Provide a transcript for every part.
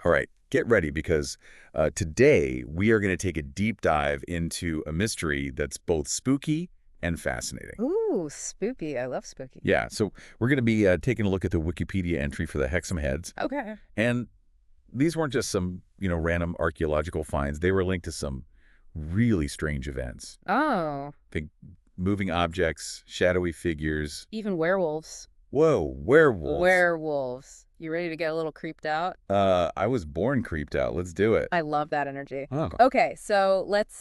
All right, get ready because today we are going to take a deep dive into a mystery that's both spooky and fascinating. Ooh, spooky. I love spooky. Yeah, so we're going to be taking a look at the Wikipedia entry for the Hexham Heads. Okay. And these weren't just some, random archaeological finds. They were linked to some really strange events. Oh, Think moving objects, shadowy figures. even werewolves. Whoa, werewolves. Werewolves. You ready to get a little creeped out? I was born creeped out. Let's do it. I love that energy. Oh. Okay, so let's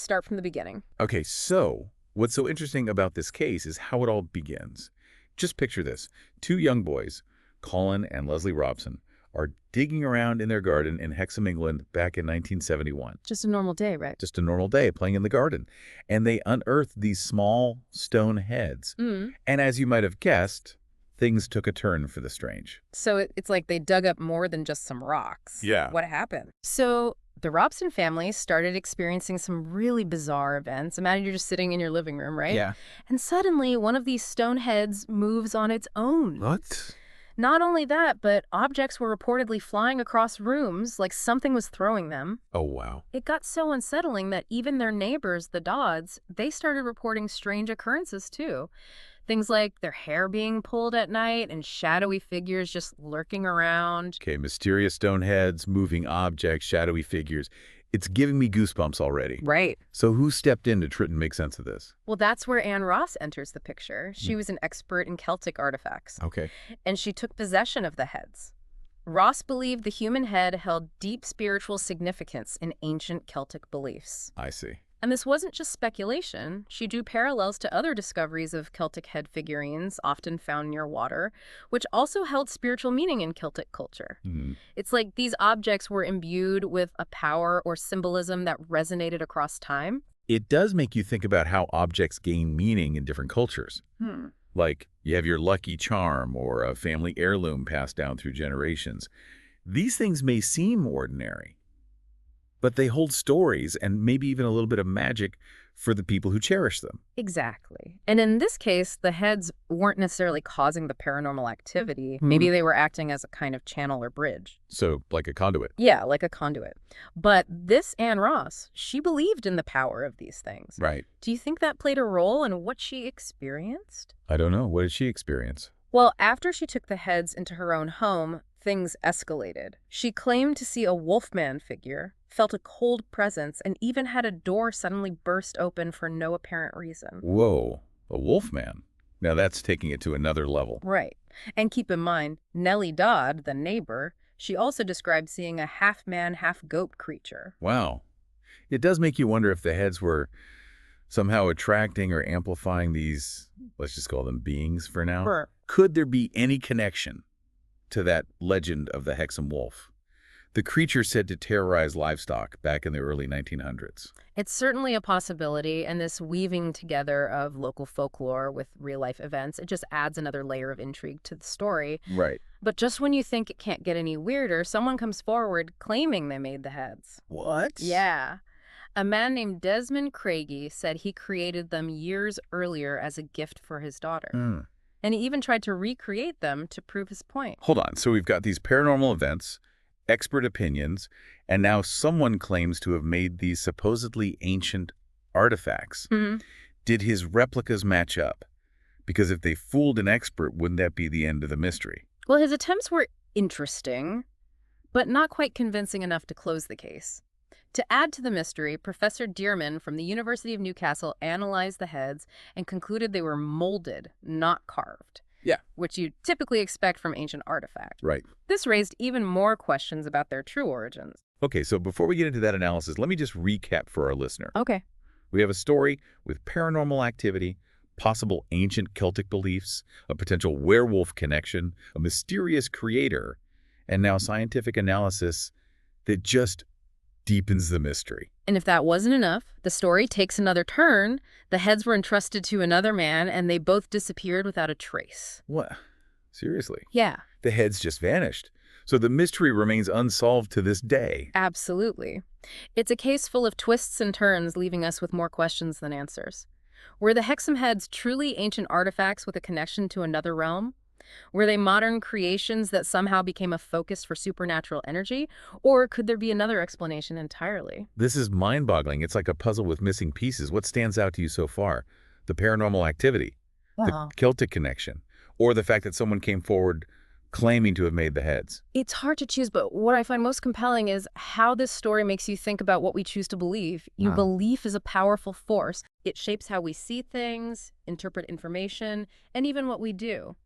start from the beginning. Okay, so what's so interesting about this case is how it all begins. Just picture this. Two young boys, Colin and Leslie Robson, are digging around in their garden in Hexham, England back in 1971. Just a normal day, right? Just a normal day playing in the garden. And they unearthed these small stone heads. Mm. And as you might have guessed, things took a turn for the strange. So it's like they dug up more than just some rocks. Yeah. What happened? So the Robson family started experiencing some really bizarre events. Imagine you're just sitting in your living room, right? Yeah. And suddenly one of these stone heads moves on its own. What? Not only that, but objects were reportedly flying across rooms like something was throwing them. Oh, wow. It got so unsettling that even their neighbors, the Dodds, they started reporting strange occurrences too. Things like their hair being pulled at night and shadowy figures just lurking around. Okay, mysterious stone heads, moving objects, shadowy figures. It's giving me goosebumps already. Right. So who stepped in to try and make sense of this? Well, that's where Anne Ross enters the picture. She was an expert in Celtic artifacts, Okay. and she took possession of the heads. Ross believed the human head held deep spiritual significance in ancient Celtic beliefs. I see. And this wasn't just speculation. She drew parallels to other discoveries of Celtic head figurines, often found near water, which also held spiritual meaning in Celtic culture. Hmm. It's like these objects were imbued with a power or symbolism that resonated across time. It does make you think about how objects gain meaning in different cultures. Like you have your lucky charm or a family heirloom passed down through generations. These things may seem ordinary, but they hold stories and maybe even a little bit of magic for the people who cherish them. Exactly. And in this case, the heads weren't necessarily causing the paranormal activity. Maybe they were acting as a kind of channel or bridge. So, like a conduit. Yeah, like a conduit. But this Anne Ross, she believed in the power of these things. Right. Do you think that played a role in what she experienced? I don't know. What did she experience? Well, after she took the heads into her own home, things escalated. She claimed to see a wolfman figure, felt a cold presence, and even had a door suddenly burst open for no apparent reason. Whoa, a wolfman. Now that's taking it to another level. Right. And keep in mind, Nellie Dodd, the neighbor, she also described seeing a half-man, half-goat creature. Wow. It does make you wonder if the heads were somehow attracting or amplifying these, let's just call them beings for now. Sure. Could there be any connection to that legend of the Hexham wolf? The creature said to terrorize livestock back in the early 1900s. It's certainly a possibility, and this weaving together of local folklore with real-life events, it just adds another layer of intrigue to the story. Right. But just when you think it can't get any weirder, someone comes forward claiming they made the heads. What? Yeah. A man named Desmond Craigie said he created them years earlier as a gift for his daughter. And he even tried to recreate them to prove his point. Hold on. So we've got these paranormal events, expert opinions, and now someone claims to have made these supposedly ancient artifacts. Did his replicas match up? Because if they fooled an expert, wouldn't that be the end of the mystery? Well, his attempts were interesting, but not quite convincing enough to close the case. To add to the mystery, Professor Dearman from the University of Newcastle analyzed the heads and concluded they were molded, not carved. Yeah. Which you typically expect from ancient artifacts. Right. This raised even more questions about their true origins. Okay, so before we get into that analysis, let me just recap for our listener. Okay. We have a story with paranormal activity, possible ancient Celtic beliefs, a potential werewolf connection, a mysterious creator, and now scientific analysis that just deepens the mystery. And if that wasn't enough, the story takes another turn. The heads were entrusted to another man, and they both disappeared without a trace. What? Seriously? Yeah, The heads just vanished. So the mystery remains unsolved to this day. absolutely. It's a case full of twists and turns, leaving us with more questions than answers. Were the Hexham Heads truly ancient artifacts with a connection to another realm? Were they modern creations that somehow became a focus for supernatural energy? Or could there be another explanation entirely? This is mind-boggling. It's like a puzzle with missing pieces. What stands out to you so far? The paranormal activity, the Wow. Celtic connection, or the fact that someone came forward claiming to have made the heads? It's hard to choose, but what I find most compelling is how this story makes you think about what we choose to believe. Your Wow. belief is a powerful force. It shapes how we see things, interpret information, and even what we do.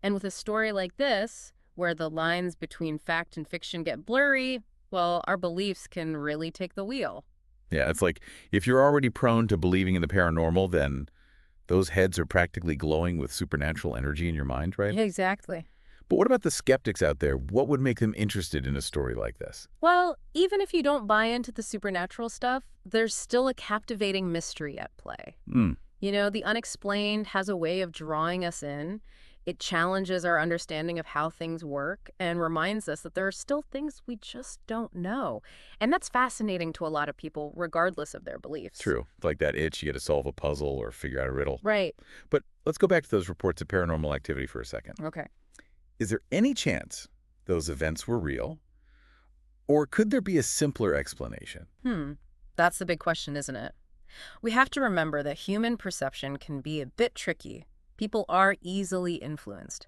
And with a story like this, where the lines between fact and fiction get blurry, well, our beliefs can really take the wheel. Yeah, it's like if you're already prone to believing in the paranormal, then those heads are practically glowing with supernatural energy in your mind, right? Yeah, exactly. But what about the skeptics out there? What would make them interested in a story like this? Well, even if you don't buy into the supernatural stuff, there's still a captivating mystery at play. Hmm. You know, the unexplained has a way of drawing us in. It challenges our understanding of how things work and reminds us that there are still things we just don't know. And that's fascinating to a lot of people, regardless of their beliefs. True. It's like that itch, you get to solve a puzzle or figure out a riddle. Right. But let's go back to those reports of paranormal activity for a second. Okay. Is there any chance those events were real? Or could there be a simpler explanation? That's the big question, isn't it? We have to remember that human perception can be a bit tricky. People are easily influenced,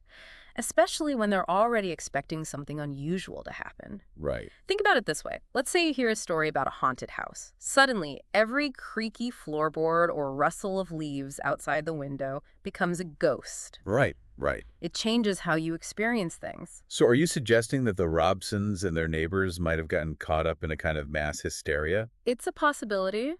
especially when they're already expecting something unusual to happen. Right. Think about it this way. Let's say you hear a story about a haunted house. Suddenly, every creaky floorboard or rustle of leaves outside the window becomes a ghost. Right. Right. It changes how you experience things. So are you suggesting that the Robsons and their neighbors might have gotten caught up in a kind of mass hysteria? It's a possibility.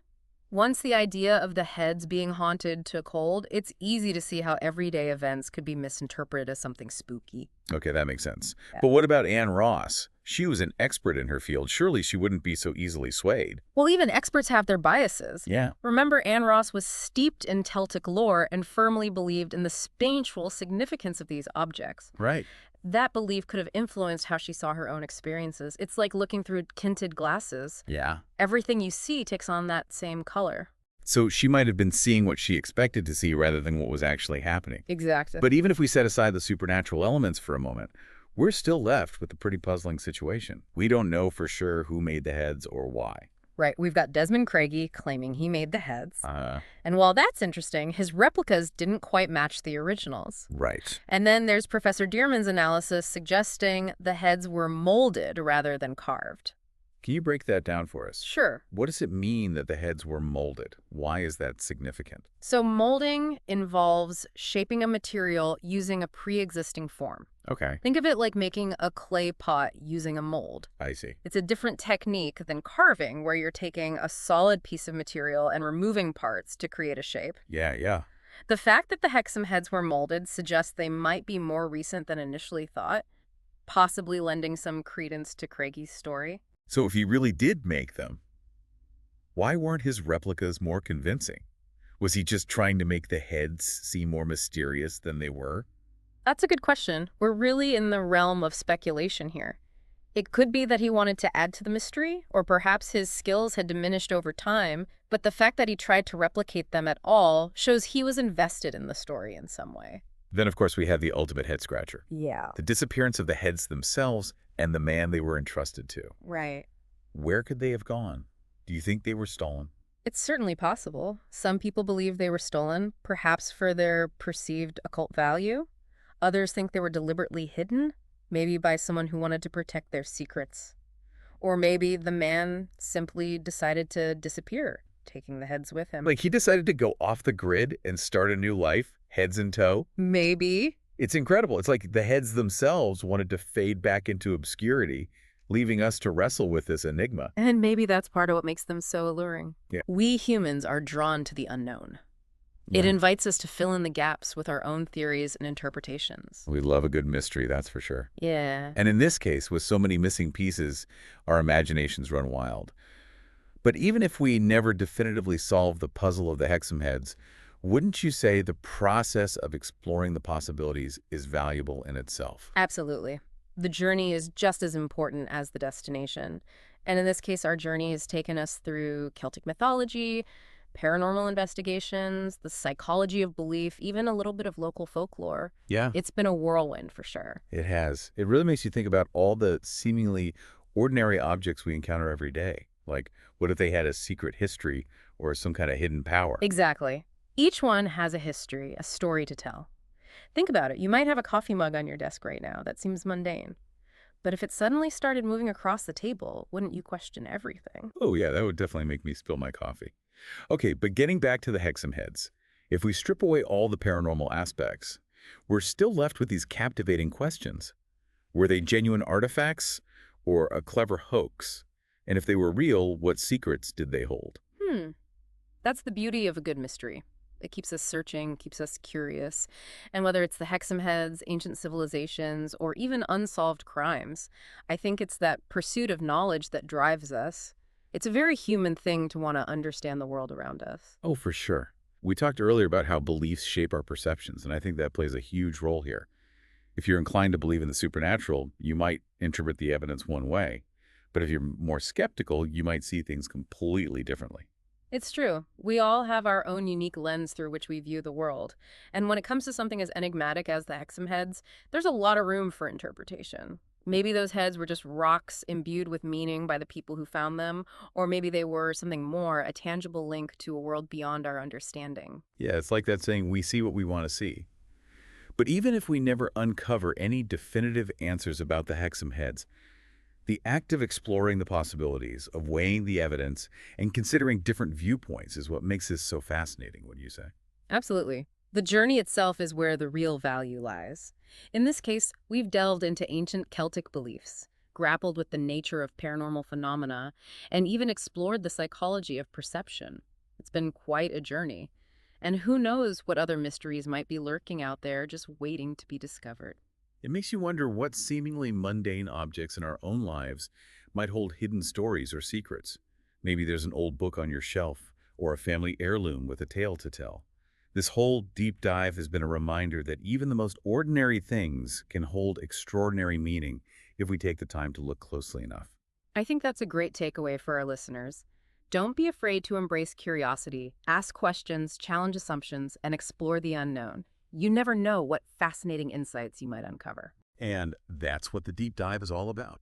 Once the idea of the heads being haunted took hold, it's easy to see how everyday events could be misinterpreted as something spooky. Okay, that makes sense. Yeah. But what about Anne Ross? She was an expert in her field. Surely she wouldn't be so easily swayed. Well, even experts have their biases. Yeah. Remember, Anne Ross was steeped in Celtic lore and firmly believed in the spiritual significance of these objects. Right. That belief could have influenced how she saw her own experiences. It's like looking through tinted glasses. Yeah. Everything you see takes on that same color. So she might have been seeing what she expected to see rather than what was actually happening. Exactly. But even if we set aside the supernatural elements for a moment, we're still left with a pretty puzzling situation. We don't know for sure who made the heads or why. Right, we've got Desmond Craigie claiming he made the heads. Uh, And while that's interesting, his replicas didn't quite match the originals. right. And then there's Professor Dearman's analysis suggesting the heads were molded rather than carved. Can you break that down for us? Sure. What does it mean that the heads were molded? Why is that significant? So molding involves shaping a material using a pre-existing form. Okay, Think of it like making a clay pot using a mold. I see. It's a different technique than carving, where you're taking a solid piece of material and removing parts to create a shape. Yeah. The fact that the Hexham Heads were molded suggests they might be more recent than initially thought, possibly lending some credence to Craigie's story. So if he really did make them, why weren't his replicas more convincing? Was he just trying to make the heads seem more mysterious than they were? That's a good question. We're really in the realm of speculation here. It could be that he wanted to add to the mystery, or perhaps his skills had diminished over time, but the fact that he tried to replicate them at all shows he was invested in the story in some way. Then, of course, we have the ultimate head-scratcher. Yeah. The disappearance of the heads themselves and the man they were entrusted to. Right. Where could they have gone? Do you think they were stolen? It's certainly possible. Some people believe they were stolen, perhaps for their perceived occult value. Others think they were deliberately hidden, maybe by someone who wanted to protect their secrets. Or maybe the man simply decided to disappear, taking the heads with him. Like he decided to go off the grid and start a new life, heads in tow? Maybe. It's incredible. It's like the heads themselves wanted to fade back into obscurity, leaving us to wrestle with this enigma. And maybe that's part of what makes them so alluring. Yeah. We humans are drawn to the unknown. It invites us to fill in the gaps with our own theories and interpretations. We love a good mystery, that's for sure. Yeah. And in this case, with so many missing pieces, our imaginations run wild. But even if we never definitively solve the puzzle of the Hexham Heads, wouldn't you say the process of exploring the possibilities is valuable in itself? Absolutely. The journey is just as important as the destination. And in this case, our journey has taken us through Celtic mythology, paranormal investigations, the psychology of belief, even a little bit of local folklore. Yeah, It's been a whirlwind for sure. it has. It really makes you think about all the seemingly ordinary objects we encounter every day. Like, what if they had a secret history or some kind of hidden power? Exactly. Each one has a history, a story to tell. Think about it. You might have a coffee mug on your desk right now that seems mundane. But if it suddenly started moving across the table, wouldn't you question everything? Oh, yeah, that would definitely make me spill my coffee. Okay, but getting back to the Hexham Heads, if we strip away all the paranormal aspects, we're still left with these captivating questions. Were they genuine artifacts or a clever hoax? And if they were real, what secrets did they hold? Hmm. That's the beauty of a good mystery. It keeps us searching, keeps us curious. And whether it's the Hexham Heads, ancient civilizations, or even unsolved crimes, I think it's that pursuit of knowledge that drives us. It's a very human thing to want to understand the world around us. Oh, for sure. We talked earlier about how beliefs shape our perceptions, and I think that plays a huge role here. If you're inclined to believe in the supernatural, you might interpret the evidence one way. But if you're more skeptical, you might see things completely differently. It's true. We all have our own unique lens through which we view the world. And when it comes to something as enigmatic as the Hexham Heads, there's a lot of room for interpretation. Maybe those heads were just rocks imbued with meaning by the people who found them, or maybe they were something more, a tangible link to a world beyond our understanding. Yeah, it's like that saying, we see what we want to see. But even if we never uncover any definitive answers about the Hexham Heads, the act of exploring the possibilities, of weighing the evidence, and considering different viewpoints is what makes this so fascinating, wouldn't you say? Absolutely. The journey itself is where the real value lies. In this case, we've delved into ancient Celtic beliefs, grappled with the nature of paranormal phenomena, and even explored the psychology of perception. It's been quite a journey. And who knows what other mysteries might be lurking out there just waiting to be discovered. It makes you wonder what seemingly mundane objects in our own lives might hold hidden stories or secrets. Maybe there's an old book on your shelf or a family heirloom with a tale to tell. This whole deep dive has been a reminder that even the most ordinary things can hold extraordinary meaning if we take the time to look closely enough. I think that's a great takeaway for our listeners. Don't be afraid to embrace curiosity, ask questions, challenge assumptions, and explore the unknown. You never know what fascinating insights you might uncover. And that's what the deep dive is all about.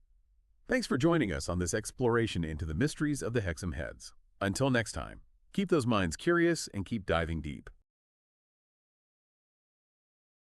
Thanks for joining us on this exploration into the mysteries of the Hexham Heads. Until next time, keep those minds curious and keep diving deep.